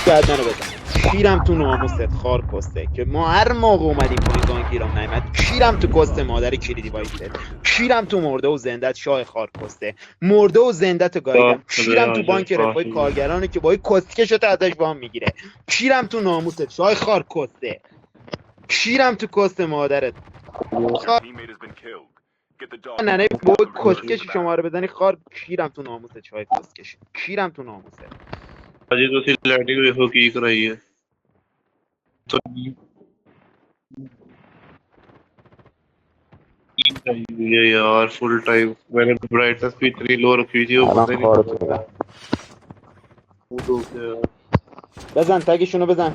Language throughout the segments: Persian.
گردن رو بزن. کیرم تو ناموست خار کسته که ما هر موقع اومدیم پایین گانگیرم نیمد. کیرم تو کست مادر کلیدی وایسته. کیرم تو مرده و زندت شاه خار کسته. مرده و زندت گاییدم. کیرم تو بانک رفای کارگرانه که با این کسکشت ازش وام میگیره. کیرم تو ناموست شاه خار کسته. کیرم تو کست مادرت. ننه با کسکش شما رو بزنی خار. کیرم تو ناموست چای کسکش. کیرم تو ناموست. अजय तो सी लाइटिंग देखो की कराई है तो कराई हुई है यार फुल टाइम मैंने ब्राइटनेस भी इतनी लो रखी थी वो الان पता ही नहीं خارت चल میدم. रहा मूड हो गया بزن تگشونو بزن.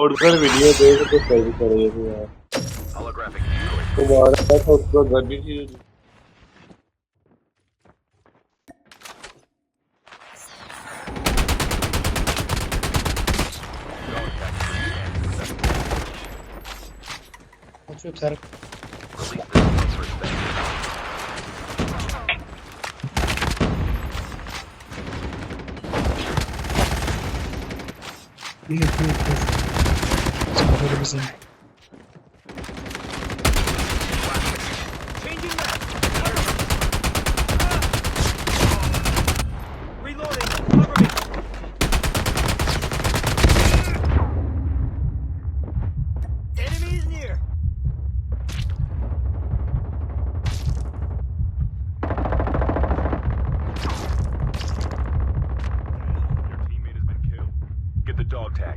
और घर वीडियो देख तो सही कर रही है यार तुम्हारा था उसका घर नहीं थी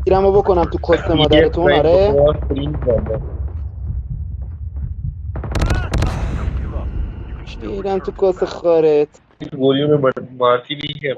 گیرمو بکنم تو کست مادرتون. آره گیرم تو کست خارت. गोलियों में मारती नहीं है